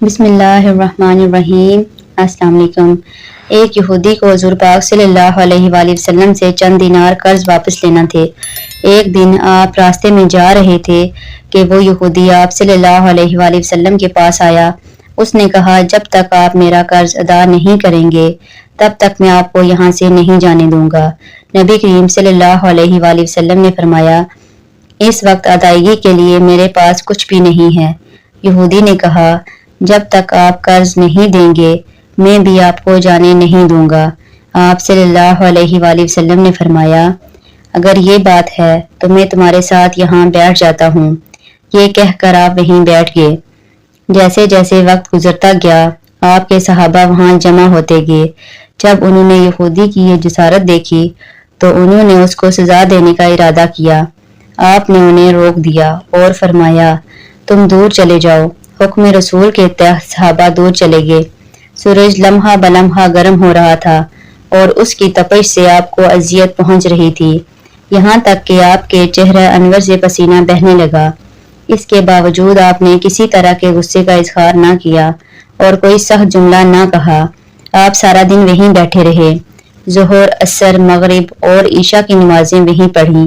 بسم اللہ الرحمن الرحیم۔ السلام علیکم۔ ایک یہودی کو حضور پاک صلی اللہ علیہ وآلہ وسلم سے چند دینار قرض واپس لینا تھے۔ ایک دن آپ راستے میں جا رہے تھے کہ وہ یہودی آپ صلی اللہ علیہ وآلہ وسلم کے پاس آیا۔ اس نے کہا، جب تک آپ میرا قرض ادا نہیں کریں گے تب تک میں آپ کو یہاں سے نہیں جانے دوں گا۔ نبی کریم صلی اللہ علیہ وآلہ وسلم نے فرمایا، اس وقت ادائیگی کے لیے میرے پاس کچھ بھی نہیں ہے۔ یہودی نے کہا، جب تک آپ قرض نہیں دیں گے میں بھی آپ کو جانے نہیں دوں گا۔ آپ صلی اللہ علیہ وآلہ وسلم نے فرمایا، اگر یہ بات ہے تو میں تمہارے ساتھ یہاں بیٹھ جاتا ہوں۔ یہ کہہ کر آپ وہیں بیٹھ گئے۔ جیسے جیسے وقت گزرتا گیا آپ کے صحابہ وہاں جمع ہوتے گئے۔ جب انہوں نے یہودی کی یہ جسارت دیکھی تو انہوں نے اس کو سزا دینے کا ارادہ کیا۔ آپ نے انہیں روک دیا اور فرمایا، تم دور چلے جاؤ۔ حکم رسول کے تحت صحابہ دور چلے گئے۔ سورج لمحہ بلمحہ گرم ہو رہا تھا اور اس کی تپش سے آپ کو اذیت پہنچ رہی تھی، یہاں تک کہ آپ کے چہرہ انور سے پسینہ بہنے لگا۔ اس کے باوجود آپ نے کسی طرح کے غصے کا اظہار نہ کیا اور کوئی سخت جملہ نہ کہا۔ آپ سارا دن وہیں بیٹھے رہے۔ ظہر، عصر، مغرب اور عشاء کی نمازیں وہیں پڑھیں۔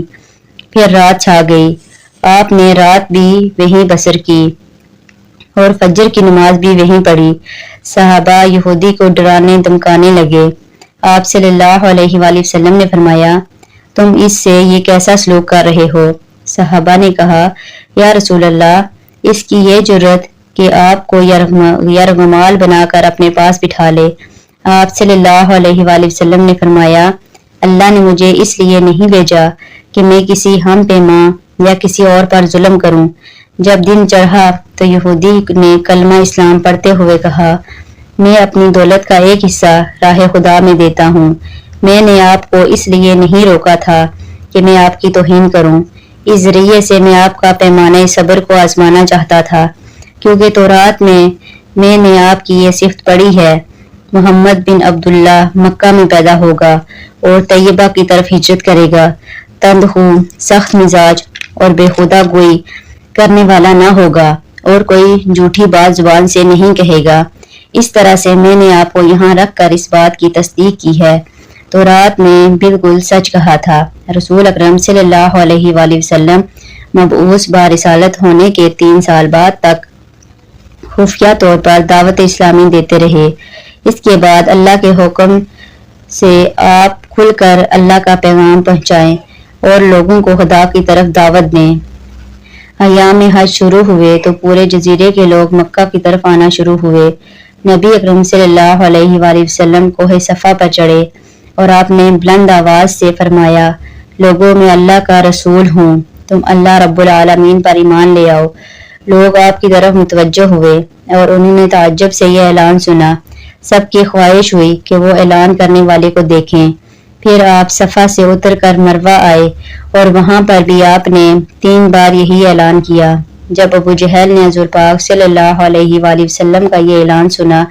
پھر رات چھا گئی۔ آپ نے رات بھی وہیں بسر کی اور فجر کی نماز بھی وہیں پڑھی۔ صحابہ یہودی کو ڈرانے دھمکانے لگے۔ آپ صلی اللہ علیہ وآلہ وسلم نے فرمایا، تم اس سے یہ کیسا سلوک کر رہے ہو؟ صحابہ نے کہا، یا رسول اللہ، اس کی یہ جرت کہ آپ کو یرغمال بنا کر اپنے پاس بٹھا لے۔ آپ صلی اللہ علیہ وآلہ وسلم نے فرمایا، اللہ نے مجھے اس لیے نہیں بھیجا کہ میں کسی ہم پیماں یا کسی اور پر ظلم کروں۔ جب دن چڑھا تو یہودی نے کلمہ اسلام پڑھتے ہوئے کہا، میں اپنی دولت کا ایک حصہ راہ خدا میں دیتا ہوں۔ میں نے آپ کو اس لیے نہیں روکا تھا کہ میں آپ کی توہین کروں۔ اس ذریعے سے میں آپ کا پیمانہ صبر کو آزمانا چاہتا تھا، کیونکہ تورات میں نے آپ کی یہ صفت پڑھی ہے، محمد بن عبداللہ مکہ میں پیدا ہوگا اور طیبہ کی طرف ہجرت کرے گا، تند خو، سخت مزاج اور بے خدا گوئی کرنے والا نہ ہوگا اور کوئی جھوٹی بات زبان سے نہیں کہے گا۔ اس طرح سے میں نے آپ کو یہاں رکھ کر اس بات کی تصدیق کی ہے۔ تورات میں بالکل سچ کہا تھا۔ رسول اکرم صلی اللہ علیہ وآلہ وسلم مبعوث برسالت ہونے کے 3 سال بعد تک خفیہ طور پر دعوت اسلامی دیتے رہے۔ اس کے بعد اللہ کے حکم سے آپ کھل کر اللہ کا پیغام پہنچائیں اور لوگوں کو خدا کی طرف دعوت دیں۔ ایام حج شروع ہوئے تو پورے جزیرے کے لوگ مکہ کی طرف آنا شروع ہوئے۔ نبی اکرم صلی اللہ علیہ وآلہ وسلم کوہ صفا پر چڑھے اور آپ نے بلند آواز سے فرمایا، لوگوں میں اللہ کا رسول ہوں، تم اللہ رب العالمین پر ایمان لے آؤ۔ لوگ آپ کی طرف متوجہ ہوئے اور انہوں نے تعجب سے یہ اعلان سنا۔ سب کی خواہش ہوئی کہ وہ اعلان کرنے والے کو دیکھیں۔ پھر آپ صفا سے اتر کر مروہ آئے اور وہاں پر بھی آپ نے 3 بار یہی اعلان کیا۔ جب ابو جہل نے حضور پاک صلی اللہ علیہ وآلہ وسلم کا یہ اعلان سنا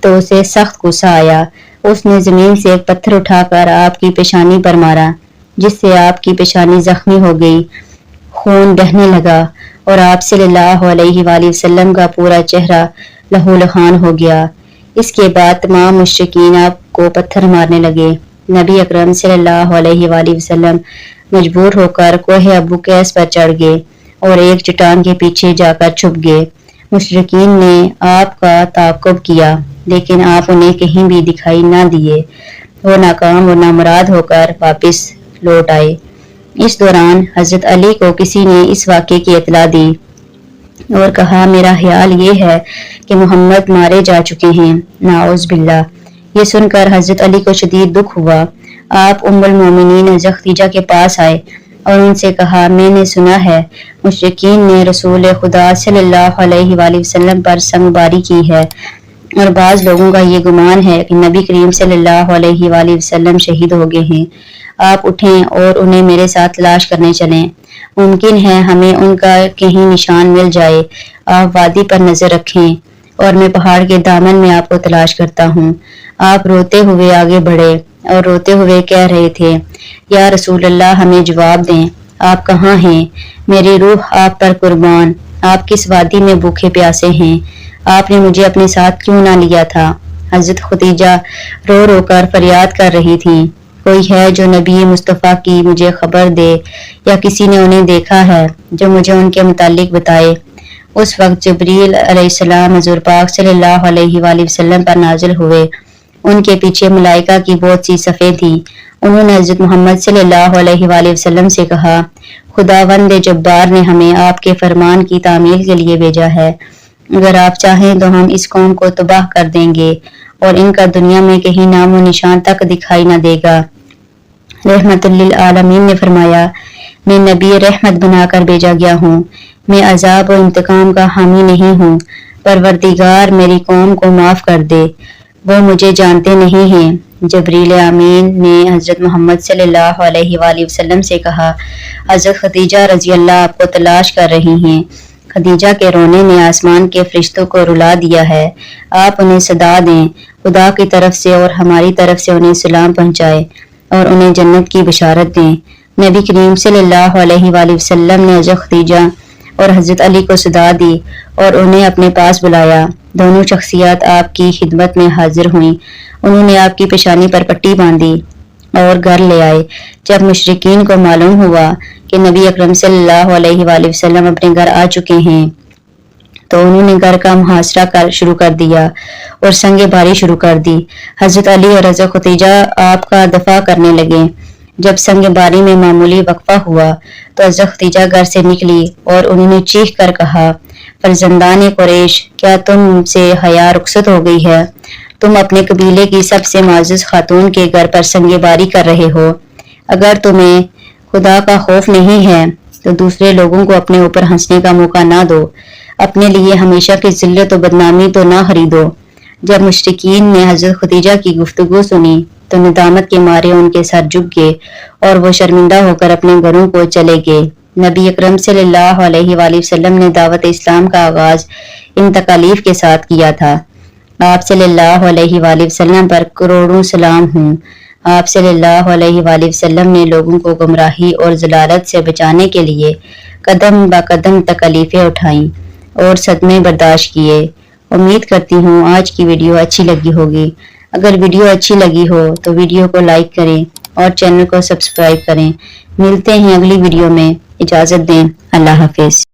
تو اسے سخت غصہ آیا۔ اس نے زمین سے ایک پتھر اٹھا کر آپ کی پیشانی پر مارا، جس سے آپ کی پیشانی زخمی ہو گئی، خون بہنے لگا اور آپ صلی اللہ علیہ وآلہ وسلم کا پورا چہرہ لہو لہان ہو گیا۔ اس کے بعد تمام مشرکین آپ کو پتھر مارنے لگے۔ نبی اکرم صلی اللہ علیہ وآلہ وسلم مجبور ہو کر کوہ ابو قیس پر چڑھ گئے اور ایک چٹان کے پیچھے جا کر چھپ گئے۔ مشرکین نے آپ کا تعاقب کیا لیکن آپ انہیں کہیں بھی دکھائی نہ دیے۔ وہ ناکام اور نامراد ہو کر واپس لوٹ آئے۔ اس دوران حضرت علی کو کسی نے اس واقعے کی اطلاع دی اور کہا، میرا خیال یہ ہے کہ محمد مارے جا چکے ہیں، نعوذ باللہ۔ یہ سن کر حضرت علی کو شدید دکھ ہوا۔ آپ ام المومنین حضرت خدیجہ کے پاس آئے اور ان سے کہا، میں نے سنا ہے مشرکین نے رسول خدا صلی اللہ علیہ وآلہ وسلم پر سنگ باری کی ہے اور بعض لوگوں کا یہ گمان ہے کہ نبی کریم صلی اللہ علیہ وآلہ وسلم شہید ہو گئے ہیں۔ آپ اٹھیں اور انہیں میرے ساتھ تلاش کرنے چلیں، ممکن ہے ہمیں ان کا کہیں نشان مل جائے۔ آپ وادی پر نظر رکھیں اور میں پہاڑ کے دامن میں آپ کو تلاش کرتا ہوں۔ آپ روتے ہوئے آگے بڑھے اور روتے ہوئے کہہ رہے تھے، یا رسول اللہ، ہمیں جواب دیں، آپ کہاں ہیں؟ میری روح آپ پر قربان۔ آپ کس وادی میں بھوکے پیاسے ہیں؟ آپ نے مجھے اپنے ساتھ کیوں نہ لیا تھا؟ حضرت خدیجہ رو رو کر فریاد کر رہی تھیں، کوئی ہے جو نبی مصطفیٰ کی مجھے خبر دے، یا کسی نے انہیں دیکھا ہے جو مجھے ان کے متعلق بتائے۔ اس وقت جبریل علیہ السلام حضور پاک صلی اللہ علیہ وآلہ وسلم پر نازل ہوئے۔ ان کے پیچھے ملائکہ کی بہت سی صفیں تھیں۔ انہوں نے حضرت محمد صلی اللہ علیہ وآلہ وسلم سے کہا، خداوند جبار نے ہمیں آپ کے فرمان کی تعمیل کے لیے بھیجا ہے۔ اگر آپ چاہیں تو ہم اس قوم کو تباہ کر دیں گے اور ان کا دنیا میں کہیں نام و نشان تک دکھائی نہ دے گا۔ رحمت للعالمین نے فرمایا، میں نبی رحمت بنا کر بھیجا گیا ہوں، میں عذاب و انتقام کا حامی نہیں ہوں۔ پروردگار میری قوم کو معاف کر دے، وہ مجھے جانتے نہیں ہیں۔ جبریل امین نے حضرت محمد صلی اللہ علیہ وآلہ وسلم سے کہا، حضرت خدیجہ رضی اللہ آپ کو تلاش کر رہی ہیں۔ خدیجہ کے رونے نے آسمان کے فرشتوں کو رلا دیا ہے، آپ انہیں صدا دیں، خدا کی طرف سے اور ہماری طرف سے انہیں سلام پہنچائے اور انہیں جنت کی بشارت دیں۔ نبی کریم صلی اللہ علیہ وآلہ وسلم نے حضرت خدیجہ اور حضرت علی کو صدا دی اور انہیں اپنے پاس بلایا۔ دونوں شخصیات آپ کی خدمت میں حاضر ہوئیں۔ انہوں نے آپ کی پیشانی پر پٹی باندھی اور گھر لے آئے۔ جب مشرکین کو معلوم ہوا کہ نبی اکرم صلی اللہ علیہ وآلہ وسلم اپنے گھر آ چکے ہیں تو انہوں نے گھر کا محاصرہ شروع کر دیا اور سنگ باری شروع کر دی۔ حضرت علی اور حضرت خدیجہ آپ کا دفاع کرنے لگے۔ جب سنگ باری میں معمولی وقفہ ہوا تو حضرت خدیجہ گھر سے نکلی اور انہوں نے چیخ کر کہا، فرزندان قریش، کیا تم سے حیا رخصت ہو گئی ہے؟ تم اپنے قبیلے کی سب سے معزز خاتون کے گھر پر سنگ باری کر رہے ہو۔ اگر تمہیں خدا کا خوف نہیں ہے تو دوسرے لوگوں کو اپنے اوپر ہنسنے کا موقع نہ دو، اپنے لیے ہمیشہ کی ذلت و بدنامی تو نہ خریدو۔ جب مشرکین نے حضرت خدیجہ کی گفتگو سنی تو ندامت کے مارے ان کے سر جھک گئے اور وہ شرمندہ ہو کر اپنے گھروں کو چلے گئے۔ نبی اکرم صلی اللہ علیہ وآلہ وسلم نے دعوت اسلام کا آغاز ان تکالیف کے ساتھ کیا تھا۔ آپ صلی اللہ علیہ وآلہ وسلم پر کروڑوں سلام ہوں۔ آپ صلی اللہ علیہ وآلہ وسلم نے لوگوں کو گمراہی اور ضلالت سے بچانے کے لیے قدم با قدم تکالیفیں اٹھائیں اور صدمے برداشت کیے۔ امید کرتی ہوں آج کی ویڈیو اچھی لگی ہوگی۔ اگر ویڈیو اچھی لگی ہو تو ویڈیو کو لائک کریں اور چینل کو سبسکرائب کریں۔ ملتے ہیں اگلی ویڈیو میں، اجازت دیں، اللہ حافظ۔